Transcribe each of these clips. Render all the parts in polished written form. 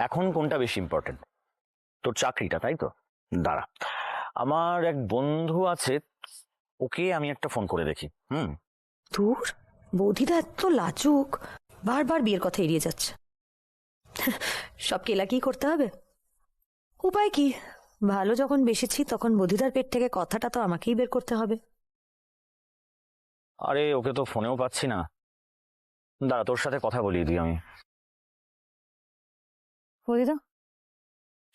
এখন কোনটা বেশি ইম্পর্টেন্ট? তোর চাকরিটা, তাই তো? দাঁড়া, আমার এক বন্ধু আছে, ওকে আমি একটা ফোন করে দেখি। দূর, বৌদিদা এত লাজুক, বারবার বিয়ের কথা এড়িয়ে যাচ্ছে। সব কেলাকি করতে হবে, উপায় কি? ভালো যখন বেসেছি তখন বৌদিদার পেট থেকে কথাটা তো আমাকেই বের করতে হবে। আরে ওকে তো ফোনেও পাচ্ছি না। দাঁড়া, তোর সাথে কথা বলিয়ে দিই আমি। বৌদিদা,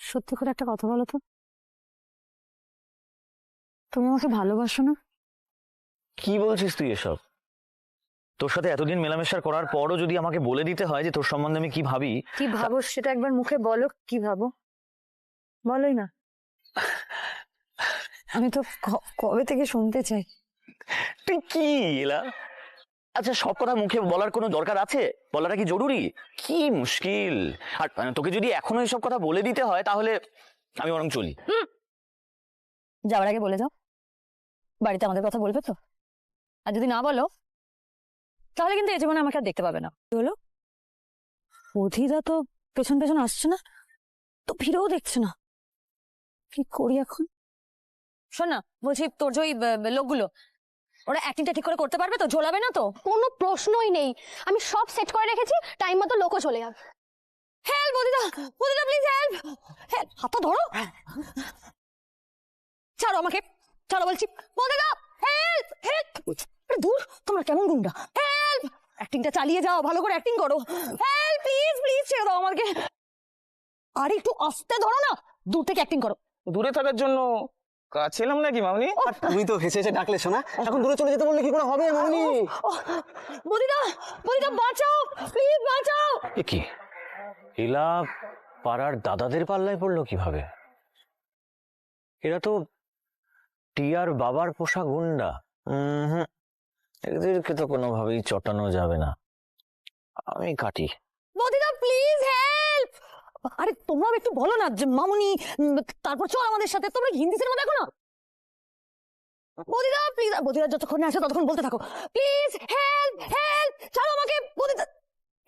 সত্যি করে একটা কথা বলো তো, তুমি আমাকে ভালোবাসো না? কি বলছিস তুই এসব? তোর সাথে এতদিন মেলামেশা করার পরও যদি আমাকে বলে দিতে হয় যে তোর সম্বন্ধে আমি কি ভাবি। কি ভাবো সেটা একবার মুখে বলো, কি ভাবো বলোই না। আমি তো কবে থেকে শুনতে চাই। তুই কি এলা? আচ্ছা, সব কথা মুখে বলার কোনো দরকার আছে? বলাটা কি জরুরি? কি মুশকিল! আর তোকে যদি এখনো এসব কথা বলে দিতে হয় তাহলে আমি বরং চলি। যাওয়ার আগে বলে যাও, বাড়িতে আমাদের কথা বলবে তো। আর যদি না বলো তাহলে কিন্তু এই জীবনে আমাকে আর দেখতে পাবে না। কি হলো, অধিদা তো পেছন পেছন আসছে না, তো ফিরেও দেখছে না, কি করি এখন? শোন না, বলছি তোর যে ওই লোকগুলো, ওরা অ্যাক্টিংটা ঠিক করে করতে পারবে তো? ঝোলাবে না তো? কোনো প্রশ্নই নেই, আমি সব সেট করে রেখেছি, টাইম মতো লোকও চলে যাবে। হেল্প বদিদা, বদিদা প্লিজ হেল্প, হেল্প, হাতটা ধরো, ছাড়ো আমাকে, ছাড়ো বলছি, বদিদা হেল্প হেল্প। দূর, তোমরা কেমন গুন্ডা! হেল্প, অ্যাক্টিংটা চালিয়ে যাও, ভালো করে অ্যাক্টিং করো। হেল্প প্লিজ, প্লিজ ছেড়ে দাও আমাকে। আর একটু আস্তে ধরো না, দূর থেকে অ্যাক্টিং করো। দূরে থাকার জন্য কাছে এলাম নাকি মামনি? তুমি তো হেসে হেসে ডাকলে শোনা, এখন দূরে চলে যেতে বললে কি করে হবে মামনি? বদিদা, বদিদা বাঁচাও, প্লিজ বাঁচাও। এ কি, এলা পাড়ার দাদাদের পাল্লায় পড়লো কিভাবে? এরা তো টিয়ার বাবার পোষা গুন্ডা। এদেরকে তো কোনোভাবেই চটানো যাবে না। আমি কাটি। বদিদা প্লিজ হেল্প। আরে তোমরাও একটু বলো না যে মামুনি, তারপর চল আমাদের সাথে। তোমরা হিন্দি সিনেমা দেখো না? বদিদা প্লিজ, বদিদা যতক্ষণ না আসে ততক্ষণ বলতে থাকো, প্লিজ হেল্প হেল্প, ছাড়ো আমাকে বদিদা।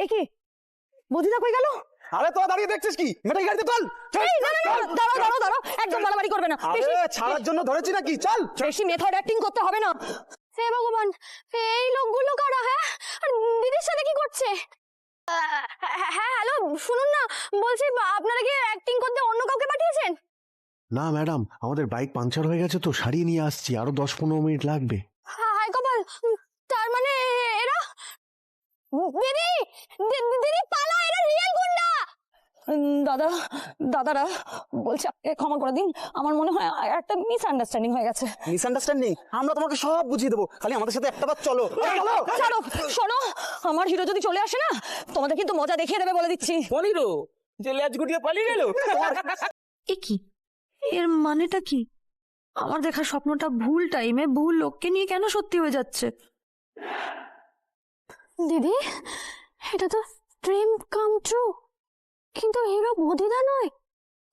এ কি, বদিদা কই গেল? আরে তোরা দাঁড়িয়ে দেখছিস কি? মেটাই গাড়িতে চল। দাঁড়াও দাঁড়াও দাঁড়াও, একদম বাড়াবাড়ি করবে না। আরে ছাড়ার জন্য ধরেছি নাকি? চল। বেশি মেথড অ্যাক্টিং করতে হবে না। হে ভগবান, এই লোকগুলো কারা? হ্যাঁ, আর দিদির সাথে কি করছে? হ্যাঁ হ্যালো, শুনুন না, বলছি আপনারা কি অ্যাক্টিং করতে অন্য কাউকে পাঠিয়েছেন? না ম্যাডাম, আমাদের বাইক পাংচার হয়ে গেছে তো সারিয়ে নিয়ে আসছি, আরো 10-15 মিনিট লাগবে। হায় কপাল, তার মানে এরা, দিদি দিদি পালা, এরা রিয়েল গুন্ডা। দাদা, দাদারা বলছে ক্ষমা করে দিন, আমার মনে হয় একটা মিসআন্ডারস্ট্যান্ডিং হয়ে গেছে। মিসআন্ডারস্ট্যান্ডিং? আমরা তোমাকে সব বুঝিয়ে দেবো, খালি আমাদের সাথে একটা বার চলো। ছাড়ো, শোনো, আমার হিরো যদি চলে আসে না, তোমাদের কিন্তু মজা দেখিয়ে দেবে বলে দিচ্ছি। বলিরো যে লেজ গুটিয়ে পালিয়ে গেল। এ কি, এর মানেটা কি? আমার দেখা স্বপ্নটা ভুল টাইমে ভুল লোককে নিয়ে কেন সত্যি হয়ে যাচ্ছে? দিদি, এটা তো ড্রিম কাম ট্রু, কিন্তু হিরো বদিদা নয়,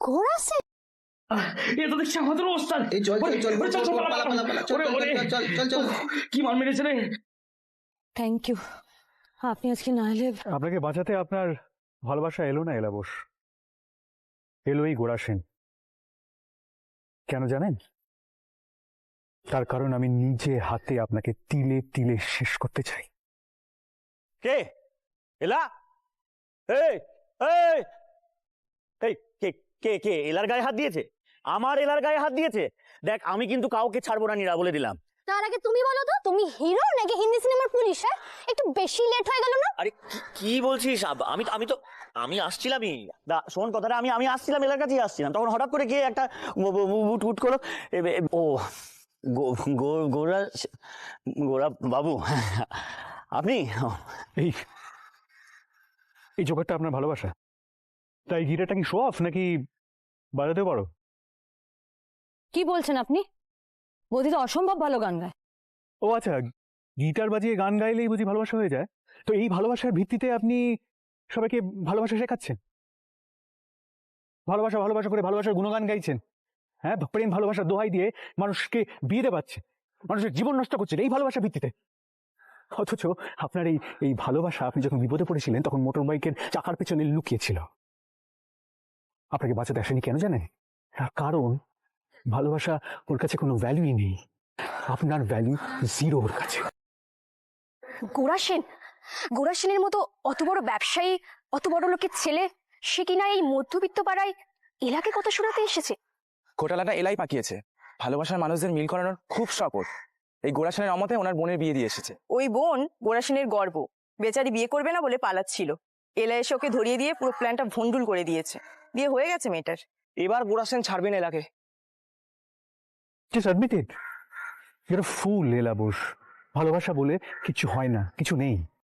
ঘোড়া সে। এটা দেখছি আমাদের ওস্তাদ। এই চল চল চল চল পালা পালা পালা, চল চল চল চল। কি মার মেরেছে রে! থ্যাংক ইউ, আপনি আজকে না এলে। আপনাকে বাঁচাতে আপনার ভালোবাসা এলো না এলা বোস, এলো এই গোড়া সেন। কেন জানেন? তার কারণ আমি নিজে হাতে আপনাকে তিলে তিলে শেষ করতে চাই। কে এলা? এই এই এই, কে কে কে এলার গায়ে হাত দিয়েছে? আমার এলার গায়ে হাত দিয়েছে? দেখ, আমি কিন্তু কাউকে ছাড়বো না নীরা, বলে দিলাম। তার আগে তুমি বলো তো, তুমি হিরো নাকি হিন্দি সিনেমার পুলিশ? হ্যাঁ, একটু বেশি লেট হয়ে গেল না? আরে কি বলছিস? আমি আসছিলামই, শোন কথাটা, আমি আসছিলাম, এলার কাছেই আসছিলাম, তখন হঠাৎ করে কে একটা উট উট করো। ও গোরা, গোরা বাবু আপনি? এই এই জোগাড়টা আপনার ভালোবাসা? তাই গিটারটা কি শো অফ নাকি বাজাতে পারো? কি বলছেন আপনি? বদিদা অসম্ভব ভালো গান গায়। ও আচ্ছা, গিটার বাজিয়ে গান গাইলেই বুঝি ভালোবাসা হয়ে যায়? তো এই ভালোবাসার ভিত্তিতে আপনি সবাইকে ভালোবাসা শেখাচ্ছেন, ভালোবাসা ভালোবাসা করে ভালোবাসার গুণগান গাইছেন, হ্যাঁ, প্রেম ভালোবাসার দোহাই দিয়ে মানুষকে বিয়ে দেওয়াচ্ছেন, মানুষের জীবন নষ্ট করছেন এই ভালোবাসার ভিত্তিতে। অথচ আপনার এই ভালোবাসা আপনি যখন বিপদে পড়েছিলেন তখন মোটর বাইকের চাকার পেছনে লুকিয়েছিল। আপনাকে বাঁচাতে আসেনি কেন জানেন? তার কারণ ভালোবাসা ওর কাছে কোনো ভ্যালুই নেই। আপনার ভ্যালু জিরো ওর কাছে। গোরা সেন, গোরা সেনের মতো অত বড় ব্যবসায়ী, অত বড় লোকের ছেলে, সে কিনা এই মধ্যবিত্ত পাড়ায় এলাকে কথা শোনাতে এসেছে। ঘোটালাটা এলাই পাকিয়েছে। ভালোবাসার মানুষদের মিল করানোর খুব শখ ওর। এই গোড়াশানের অমতে ওনার বোনের বিয়ে দিয়ে এসেছে। ওই বোন গোরাসেনের গর্ব, বেচারি বিয়ে করবে না বলে পালাচ্ছিল। এলা এসে ওকে ধরিয়ে দিয়ে পুরো প্ল্যানটা ভন্ডুল করে দিয়েছে। বিয়ে হয়ে গেছে মেয়েটার। এবার গোড়াশান ছাড়বেন এলাকে। জাস্ট অ্যাডমিট ইট, ইউর আ ফুল এলা বোস। ভালোবাসা বলে কিছু হয় না, কিছু নেই।